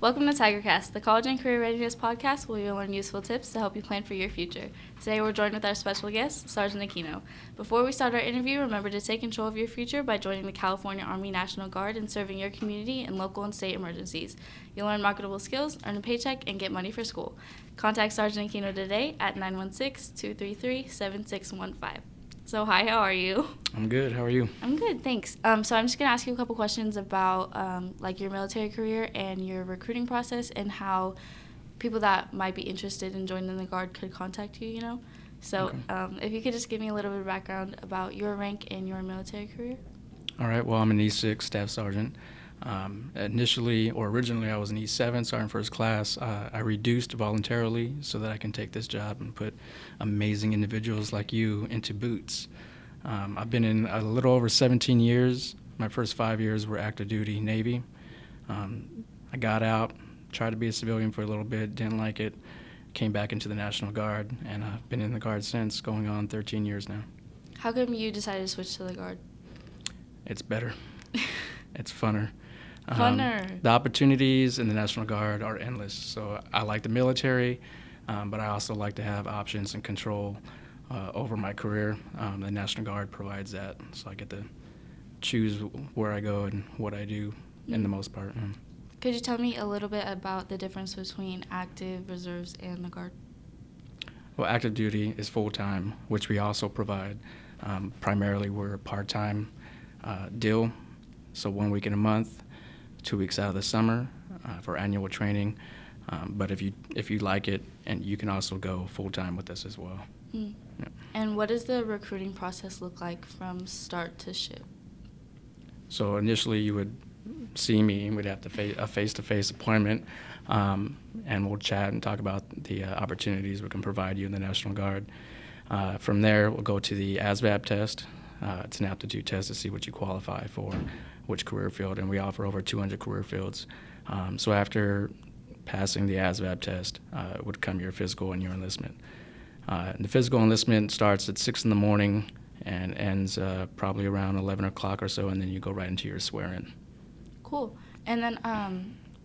Welcome to TigerCast, the College and Career Readiness podcast where you'll learn useful tips to help you plan for your future. Today we're joined with our special guest, Sergeant Aquino. Before we start our interview, remember to take control of your future by joining the California Army National Guard and serving your community in local and state emergencies. You'll learn marketable skills, earn a paycheck, and get money for school. Contact Sergeant Aquino today at 916-233-7615. So hi, how are you? I'm good. How are you? I'm good, thanks. So I'm just going to ask you a couple questions about your military career and your recruiting process and how people that might be interested in joining the Guard could contact you, So Okay. If you could just give me a little bit of background about your rank and your military career. All right. Well, I'm an E6 Staff Sergeant. Originally, I was an E7 Sergeant First Class. I reduced voluntarily so that I can take this job and put amazing individuals like you into boots. I've been in a little over 17 years. My first 5 years were active duty Navy. I got out, tried to be a civilian for a little bit, didn't like it, came back into the National Guard, and I've been in the Guard since, going on 13 years now. How come you decided to switch to the Guard? It's better. It's funner. Funner. The opportunities in the National Guard are endless. So I like the military, but I also like to have options and control over my career. The National Guard provides that, so I get to choose where I go and what I do in the most part. Could you tell me a little bit about the difference between active, reserves, and the Guard? Well, active duty is full-time, which we also provide. Primarily, we're a part-time deal, so 1 week in a month, 2 weeks out of the summer for annual training. But if you like it, and you can also go full-time with us as well. Mm. Yeah. And what does the recruiting process look like from start to ship? So initially you would see me, and we'd have a face-to-face appointment, and we'll chat and talk about the opportunities we can provide you in the National Guard. From there, we'll go to the ASVAB test. It's an aptitude test to see what you qualify for, which career field, and we offer over 200 career fields. So after passing the ASVAB test would come your physical and your enlistment. And the physical enlistment starts at 6 in the morning and ends probably around 11 o'clock or so, and then you go right into your swear-in. Cool. And then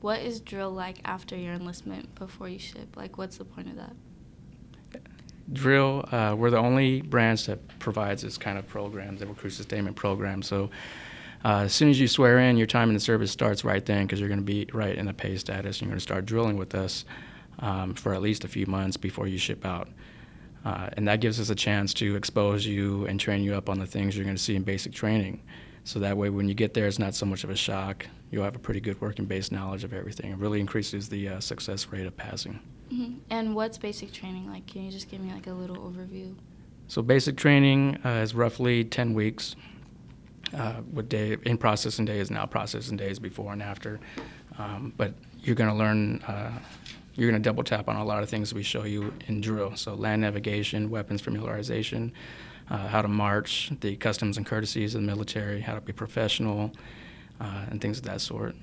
what is drill like after your enlistment before you ship? What's the point of that? Drill, we're the only branch that provides this kind of program, the recruit sustainment program. So as soon as you swear in, your time in the service starts right then, because you're going to be right in the pay status. And you're going to start drilling with us for at least a few months before you ship out. And that gives us a chance to expose you and train you up on the things you're going to see in basic training. So that way, when you get there, it's not so much of a shock. You'll have a pretty good working base knowledge of everything. It really increases the success rate of passing. Mm-hmm. And what's basic training like? Can you just give me a little overview? So basic training is roughly 10 weeks. With in-processing days and out-processing days before and after. But you're going to learn, you're going to double tap on a lot of things we show you in drill. So land navigation, weapons familiarization, how to march, the customs and courtesies of the military, how to be professional, and things of that sort.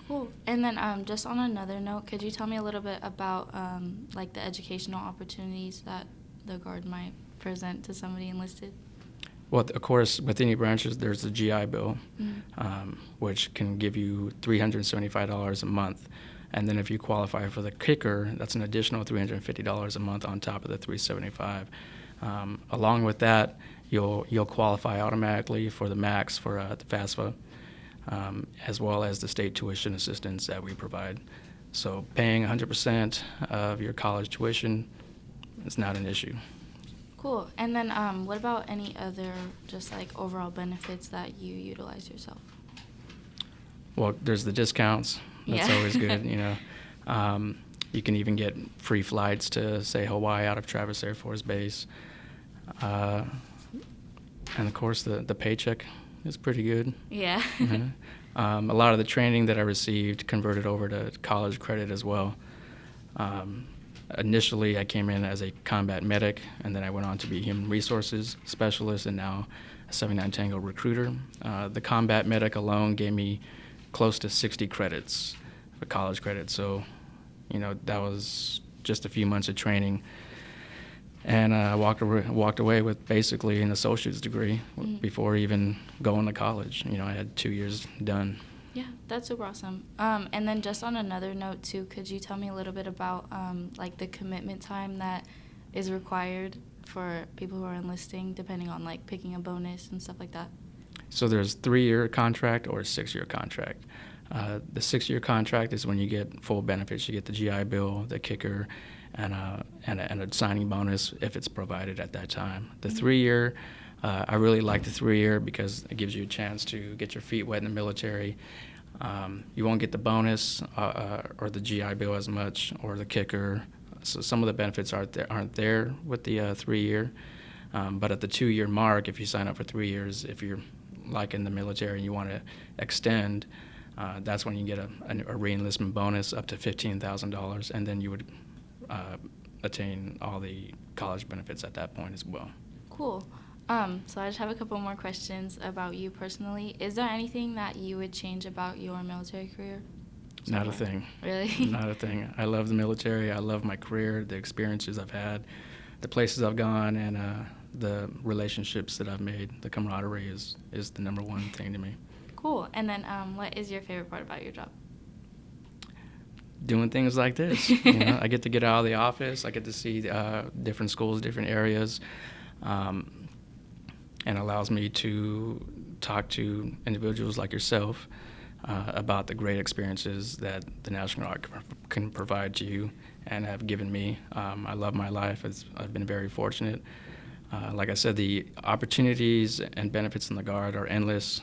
Cool. And then just on another note, could you tell me a little bit about the educational opportunities that the Guard might present to somebody enlisted? Well, of course, with any branches, there's the GI Bill, which can give you $375 a month. And then if you qualify for the kicker, that's an additional $350 a month on top of the $375. Along with that, you'll qualify automatically for the MAX for the FAFSA, as well as the state tuition assistance that we provide. So paying 100% of your college tuition is not an issue. Cool. And then what about any other just overall benefits that you utilize yourself? Well, there's the discounts. That's always good, You can even get free flights to, say, Hawaii out of Travis Air Force Base. And, of course, the paycheck is pretty good. Yeah. A lot of the training that I received converted over to college credit as well. Initially, I came in as a combat medic, and then I went on to be human resources specialist, and now a 79 Tango recruiter. The combat medic alone gave me close to 60 credits for college credit. So, that was just a few months of training. And I walked away with basically an associate's degree before even going to college. I had 2 years done. Yeah, that's super awesome. And then just on another note too, could you tell me a little bit about like the commitment time that is required for people who are enlisting, depending on like picking a bonus and stuff like that? So there's 3-year contract or a 6-year contract. The 6-year contract is when you get full benefits. You get the GI Bill, the kicker, and a signing bonus if it's provided at that time. The 3-year, I really like the 3-year because it gives you a chance to get your feet wet in the military. You won't get the bonus or the GI Bill as much, or the kicker. So some of the benefits aren't there with the 3-year. But at the 2-year mark, if you sign up for 3 years, if you're like in the military and you want to extend, that's when you get a re-enlistment bonus up to $15,000, and then you would attain all the college benefits at that point as well. Cool. So I just have a couple more questions about you personally. Is there anything that you would change about your military career? Not a thing. Really? Not a thing. I love the military. I love my career, the experiences I've had, the places I've gone, and the relationships that I've made. The camaraderie is the number one thing to me. Cool. And then what is your favorite part about your job? Doing things like this. I get to get out of the office. I get to see different schools, different areas, and allows me to talk to individuals like yourself about the great experiences that the National Guard can provide to you and have given me. I love my life. I've been very fortunate. Like I said, the opportunities and benefits in the Guard are endless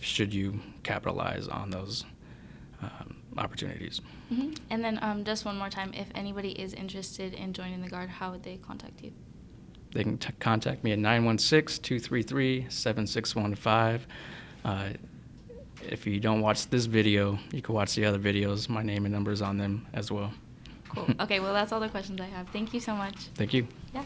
should you capitalize on those opportunities. Mm-hmm. And then just one more time, if anybody is interested in joining the Guard, how would they contact you? They can contact me at 916-233-7615. If you don't watch this video, you can watch the other videos. My name and number is on them as well. Cool. Okay, well, that's all the questions I have. Thank you so much. Thank you. Yeah.